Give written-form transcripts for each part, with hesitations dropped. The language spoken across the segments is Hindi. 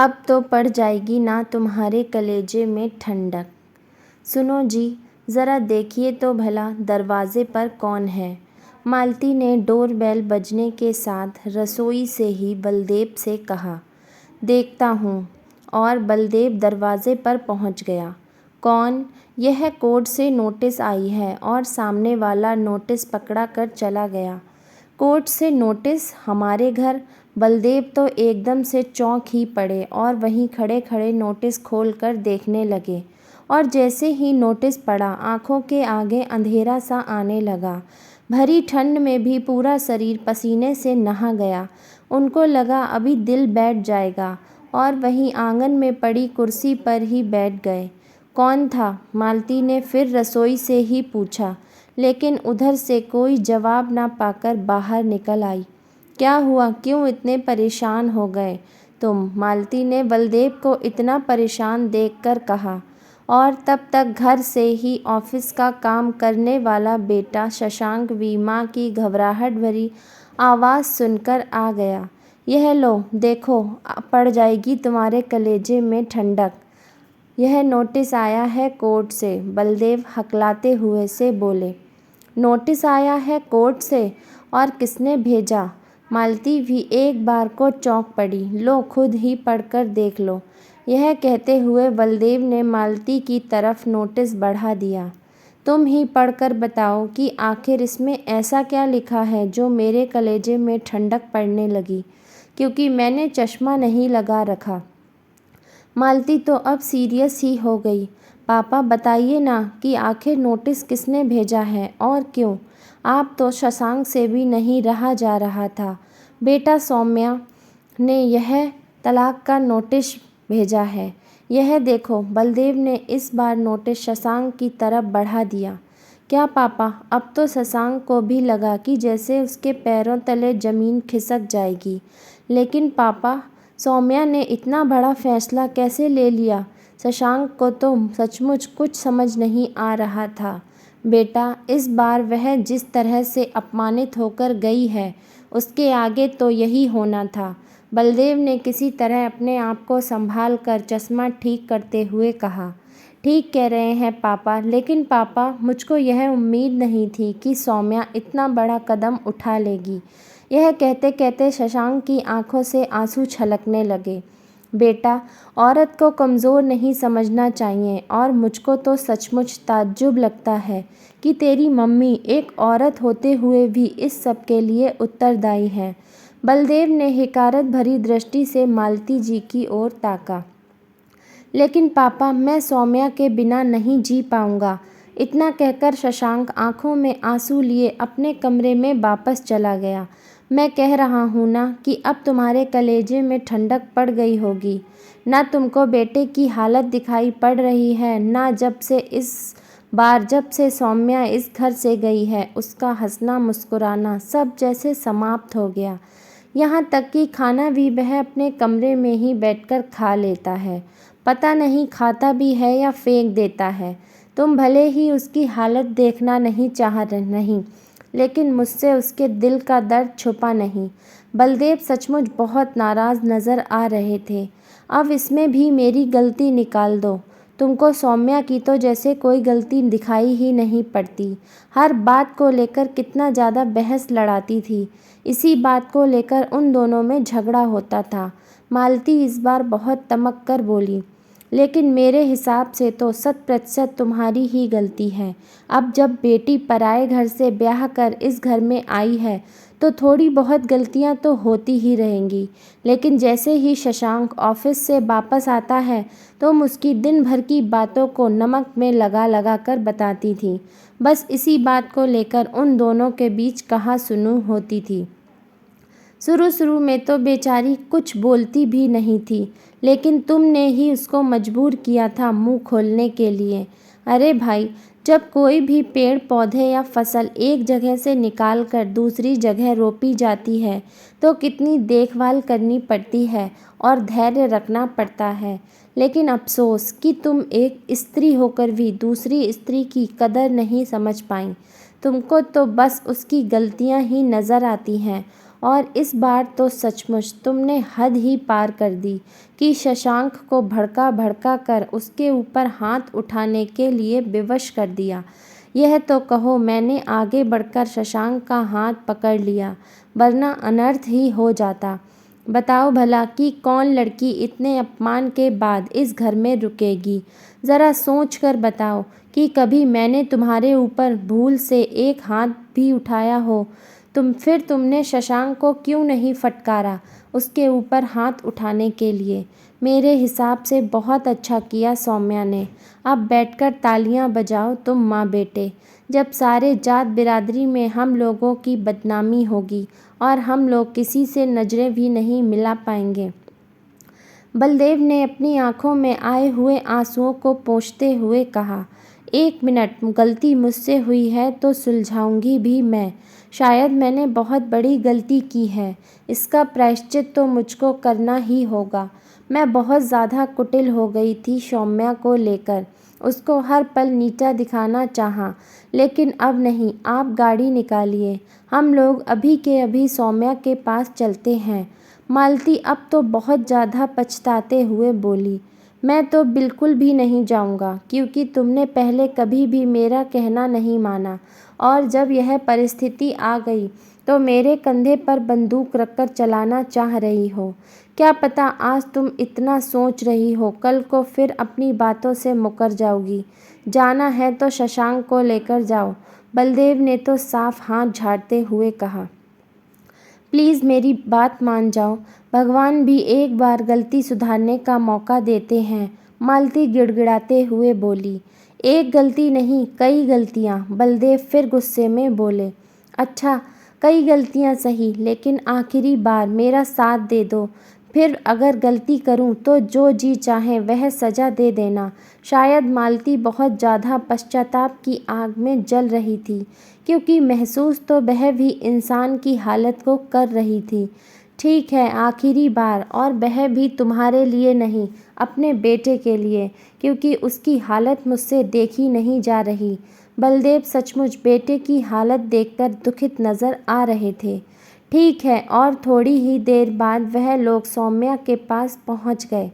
अब तो पड़ जाएगी ना तुम्हारे कलेजे में ठंडक। सुनो जी, ज़रा देखिए तो भला दरवाज़े पर कौन है। मालती ने डोरबेल बजने के साथ रसोई से ही बलदेव से कहा। देखता हूँ। और बलदेव दरवाज़े पर पहुँच गया। कौन? यह कोर्ट से नोटिस आई है। और सामने वाला नोटिस पकड़ा कर चला गया। कोर्ट से नोटिस हमारे घर? बलदेव तो एकदम से चौंक ही पड़े और वहीं खड़े खड़े नोटिस खोल कर देखने लगे। और जैसे ही नोटिस पड़ा, आंखों के आगे अंधेरा सा आने लगा। भरी ठंड में भी पूरा शरीर पसीने से नहा गया। उनको लगा अभी दिल बैठ जाएगा और वहीं आंगन में पड़ी कुर्सी पर ही बैठ गए। कौन था? मालती ने फिर रसोई से ही पूछा, लेकिन उधर से कोई जवाब ना पाकर बाहर निकल आई। क्या हुआ? क्यों इतने परेशान हो गए तुम? मालती ने बलदेव को इतना परेशान देखकर कहा। और तब तक घर से ही ऑफिस का काम करने वाला बेटा शशांक भी माँ की घबराहट भरी आवाज़ सुनकर आ गया। यह लो, देखो, पड़ जाएगी तुम्हारे कलेजे में ठंडक। यह नोटिस आया है कोर्ट से, बलदेव हकलाते हुए से बोले। नोटिस आया है कोर्ट से? और किसने भेजा? मालती भी एक बार को चौंक पड़ी। लो, खुद ही पढ़कर देख लो। यह कहते हुए बलदेव ने मालती की तरफ नोटिस बढ़ा दिया। तुम ही पढ़कर बताओ कि आखिर इसमें ऐसा क्या लिखा है जो मेरे कलेजे में ठंडक पड़ने लगी, क्योंकि मैंने चश्मा नहीं लगा रखा। मालती तो अब सीरियस ही हो गई। पापा, बताइए ना कि आखिर नोटिस किसने भेजा है और क्यों? आप तो शशांक से भी नहीं रहा जा रहा था। बेटा, सौम्या ने यह तलाक का नोटिस भेजा है। यह देखो। बलदेव ने इस बार नोटिस शशांक की तरफ बढ़ा दिया। क्या पापा? अब तो शशांक को भी लगा कि जैसे उसके पैरों तले ज़मीन खिसक जाएगी। लेकिन पापा, सौम्या ने इतना बड़ा फैसला कैसे ले लिया? शशांक को तो सचमुच कुछ समझ नहीं आ रहा था। बेटा, इस बार वह जिस तरह से अपमानित होकर गई है, उसके आगे तो यही होना था। बलदेव ने किसी तरह अपने आप को संभाल कर चश्मा ठीक करते हुए कहा। ठीक कह रहे हैं पापा, लेकिन पापा, मुझको यह उम्मीद नहीं थी कि सौम्या इतना बड़ा कदम उठा लेगी। यह कहते कहते शशांक की आंखों से आंसू छलकने लगे। बेटा, औरत को कमज़ोर नहीं समझना चाहिए और मुझको तो सचमुच ताज्जुब लगता है कि तेरी मम्मी एक औरत होते हुए भी इस सब के लिए उत्तरदायी हैं। बलदेव ने हिकारत भरी दृष्टि से मालती जी की ओर ताका। लेकिन पापा, मैं सौम्या के बिना नहीं जी पाऊंगा। इतना कहकर शशांक आंखों में आंसू लिए अपने कमरे में वापस चला गया। मैं कह रहा हूँ ना कि अब तुम्हारे कलेजे में ठंडक पड़ गई होगी। ना तुमको बेटे की हालत दिखाई पड़ रही है, ना जब से सौम्या इस घर से गई है, उसका हंसना मुस्कुराना सब जैसे समाप्त हो गया। यहाँ तक कि खाना भी वह अपने कमरे में ही बैठकर खा लेता है। पता नहीं खाता भी है या फेंक देता है। तुम भले ही उसकी हालत देखना नहीं चाह नहीं, लेकिन मुझसे उसके दिल का दर्द छुपा नहीं। बलदेव सचमुच बहुत नाराज़ नज़र आ रहे थे। अब इसमें भी मेरी गलती निकाल दो। तुमको सौम्या की तो जैसे कोई गलती दिखाई ही नहीं पड़ती। हर बात को लेकर कितना ज़्यादा बहस लड़ाती थी। इसी बात को लेकर उन दोनों में झगड़ा होता था। मालती इस बार बहुत तमक कर बोली। लेकिन मेरे हिसाब से तो 100% तुम्हारी ही गलती है। अब जब बेटी पराए घर से ब्याह कर इस घर में आई है, तो थोड़ी बहुत गलतियां तो होती ही रहेंगी। लेकिन जैसे ही शशांक ऑफिस से वापस आता है, तुम उसकी दिन भर की बातों को नमक में लगा लगा कर बताती थी। बस इसी बात को लेकर उन दोनों के बीच कहा-सुनी होती थी। शुरू शुरू में तो बेचारी कुछ बोलती भी नहीं थी, लेकिन तुमने ही उसको मजबूर किया था मुंह खोलने के लिए। अरे भाई, जब कोई भी पेड़ पौधे या फसल एक जगह से निकाल कर दूसरी जगह रोपी जाती है, तो कितनी देखभाल करनी पड़ती है और धैर्य रखना पड़ता है। लेकिन अफसोस कि तुम एक स्त्री होकर भी दूसरी स्त्री की कदर नहीं समझ पाई। तुमको तो बस उसकी गलतियां ही नज़र आती हैं और इस बार तो सचमुच तुमने हद ही पार कर दी कि शशांक को भड़का भड़का कर उसके ऊपर हाथ उठाने के लिए विवश कर दिया। यह तो कहो मैंने आगे बढ़कर शशांक का हाथ पकड़ लिया, वरना अनर्थ ही हो जाता। बताओ भला कि कौन लड़की इतने अपमान के बाद इस घर में रुकेगी? ज़रा सोच कर बताओ कि कभी मैंने तुम्हारे ऊपर भूल से एक हाथ भी उठाया हो। तुमने शशांक को क्यों नहीं फटकारा उसके ऊपर हाथ उठाने के लिए? मेरे हिसाब से बहुत अच्छा किया सौम्या ने। अब बैठकर तालियां बजाओ तुम माँ बेटे। जब सारे जात बिरादरी में हम लोगों की बदनामी होगी और हम लोग किसी से नजरें भी नहीं मिला पाएंगे। बलदेव ने अपनी आंखों में आए हुए आंसुओं को पोंछते हुए कहा, 1 मिनट, गलती मुझसे हुई है तो सुलझाऊंगी भी मैं। शायद मैंने बहुत बड़ी गलती की है, इसका प्रायश्चित तो मुझको करना ही होगा। मैं बहुत ज़्यादा कुटिल हो गई थी सौम्या को लेकर, उसको हर पल नीचा दिखाना चाहा, लेकिन अब नहीं। आप गाड़ी निकालिए, हम लोग अभी के अभी सौम्या के पास चलते हैं। मालती अब तो बहुत ज़्यादा पछताते हुए बोली, मैं तो बिल्कुल भी नहीं जाऊंगा, क्योंकि तुमने पहले कभी भी मेरा कहना नहीं माना, और जब यह परिस्थिति आ गई तो मेरे कंधे पर बंदूक रखकर चलाना चाह रही हो। क्या पता आज तुम इतना सोच रही हो, कल को फिर अपनी बातों से मुकर जाओगी। जाना है तो शशांक को लेकर जाओ। बलदेव ने तो साफ हाथ झाड़ते हुए कहा, प्लीज़ मेरी बात मान जाओ, भगवान भी एक बार गलती सुधारने का मौका देते हैं। मालती गिड़गिड़ाते हुए बोली, एक गलती नहीं, कई गलतियाँ। बलदेव फिर गुस्से में बोले, अच्छा कई गलतियाँ सही, लेकिन आखिरी बार मेरा साथ दे दो, फिर अगर गलती करूं तो जो जी चाहे वह सज़ा दे देना। शायद मालती बहुत ज़्यादा पश्चाताप की आग में जल रही थी, क्योंकि महसूस तो वह भी इंसान की हालत को कर रही थी। ठीक है, आखिरी बार, और वह भी तुम्हारे लिए नहीं, अपने बेटे के लिए, क्योंकि उसकी हालत मुझसे देखी नहीं जा रही। बलदेव सचमुच बेटे की हालत देखकर दुखित नज़र आ रहे थे। ठीक है, और थोड़ी ही देर बाद वह लोग सौम्या के पास पहुंच गए।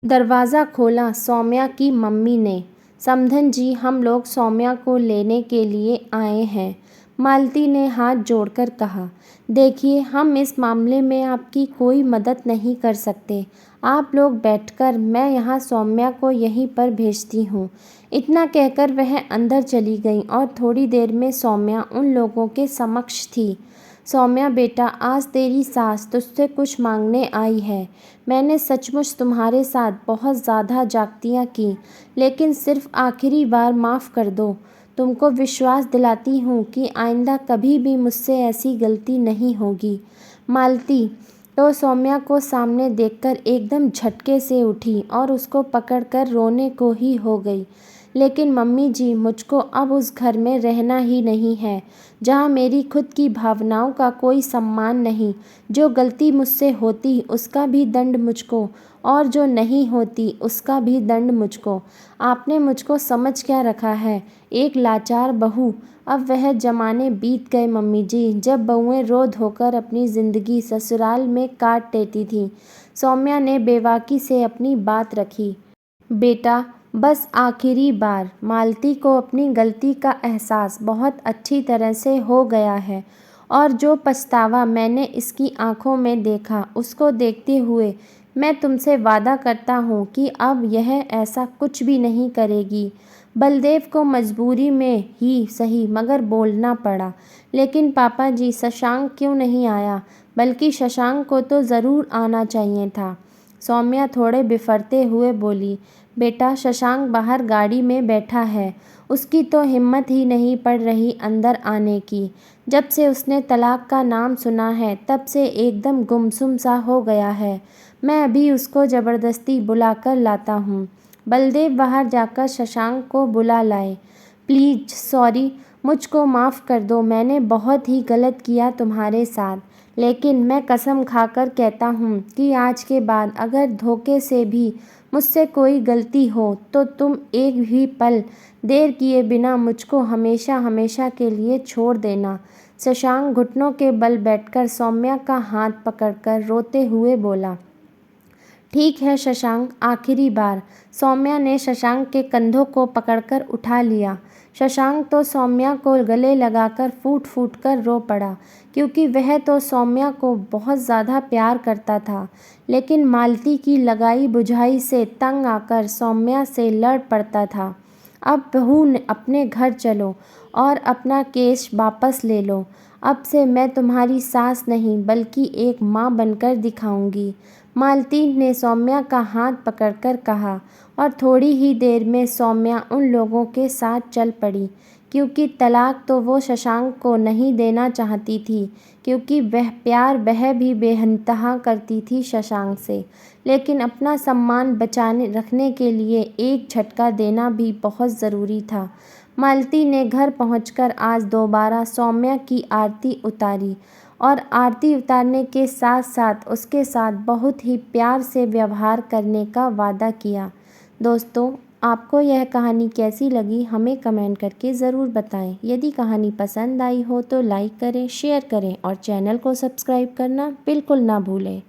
दरवाज़ा खोला सौम्या की मम्मी ने। समधन जी, हम लोग सौम्या को लेने के लिए आए हैं, मालती ने हाथ जोड़कर कहा। देखिए, हम इस मामले में आपकी कोई मदद नहीं कर सकते। आप लोग बैठकर, मैं यहाँ सौम्या को यहीं पर भेजती हूँ। इतना कहकर वह अंदर चली गई और थोड़ी देर में सौम्या उन लोगों के समक्ष थी। सौम्या बेटा, आज तेरी सास तुझसे कुछ मांगने आई है। मैंने सचमुच तुम्हारे साथ बहुत ज़्यादा जागतियाँ की, लेकिन सिर्फ आखिरी बार माफ़ कर दो। तुमको विश्वास दिलाती हूँ कि आइंदा कभी भी मुझसे ऐसी गलती नहीं होगी। मालती तो सौम्या को सामने देखकर एकदम झटके से उठी और उसको पकड़कर रोने को ही हो गई। लेकिन मम्मी जी, मुझको अब उस घर में रहना ही नहीं है, जहाँ मेरी खुद की भावनाओं का कोई सम्मान नहीं। जो गलती मुझसे होती उसका भी दंड मुझको, और जो नहीं होती उसका भी दंड मुझको। आपने मुझको समझ क्या रखा है, एक लाचार बहू? अब वह ज़माने बीत गए मम्मी जी, जब बहुएं रो धोकर अपनी ज़िंदगी ससुराल में काट लेती थीं। सौम्या ने बेबाकी से अपनी बात रखी। बेटा, बस आखिरी बार। मालती को अपनी गलती का एहसास बहुत अच्छी तरह से हो गया है, और जो पछतावा मैंने इसकी आंखों में देखा, उसको देखते हुए मैं तुमसे वादा करता हूँ कि अब यह ऐसा कुछ भी नहीं करेगी। बलदेव को मजबूरी में ही सही मगर बोलना पड़ा, लेकिन पापा जी, शशांक क्यों नहीं आया? बल्कि शशांक को तो ज़रूर आना चाहिए था। सौम्या थोड़े बिफरते हुए बोली, बेटा, शशांक बाहर गाड़ी में बैठा है। उसकी तो हिम्मत ही नहीं पड़ रही अंदर आने की। जब से उसने तलाक का नाम सुना है, तब से एकदम गुमसुम सा हो गया है। मैं अभी उसको ज़बरदस्ती बुलाकर लाता हूँ। बलदेव बाहर जाकर शशांक को बुला लाए। प्लीज़, सॉरी, मुझको माफ़ कर दो, मैंने बहुत ही गलत किया तुम्हारे साथ। लेकिन मैं कसम खाकर कहता हूँ कि आज के बाद अगर धोखे से भी मुझसे कोई गलती हो तो तुम एक भी पल देर किए बिना मुझको हमेशा हमेशा के लिए छोड़ देना। शशांक घुटनों के बल बैठकर सौम्या का हाथ पकड़कर रोते हुए बोला, ठीक है शशांक, आखिरी बार। सौम्या ने शशांक के कंधों को पकड़कर उठा लिया। शशांक तो सौम्या को गले लगाकर फूट फूट कर रो पड़ा, क्योंकि वह तो सौम्या को बहुत ज़्यादा प्यार करता था, लेकिन मालती की लगाई बुझाई से तंग आकर सौम्या से लड़ पड़ता था। अब बहू अपने घर चलो और अपना केस वापस ले लो। अब से मैं तुम्हारी सास नहीं बल्कि एक माँ बनकर दिखाऊंगी। मालती ने सौम्या का हाथ पकड़कर कहा, और थोड़ी ही देर में सौम्या उन लोगों के साथ चल पड़ी, क्योंकि तलाक तो वो शशांक को नहीं देना चाहती थी, क्योंकि वह भी बेइंतहा करती थी शशांक से, लेकिन अपना सम्मान बचाने रखने के लिए एक झटका देना भी बहुत ज़रूरी था। मालती ने घर पहुंचकर आज दोबारा सौम्या की आरती उतारी और आरती उतारने के साथ साथ उसके साथ बहुत ही प्यार से व्यवहार करने का वादा किया। दोस्तों, आपको यह कहानी कैसी लगी हमें कमेंट करके ज़रूर बताएं। यदि कहानी पसंद आई हो तो लाइक करें, शेयर करें और चैनल को सब्सक्राइब करना बिल्कुल ना भूलें।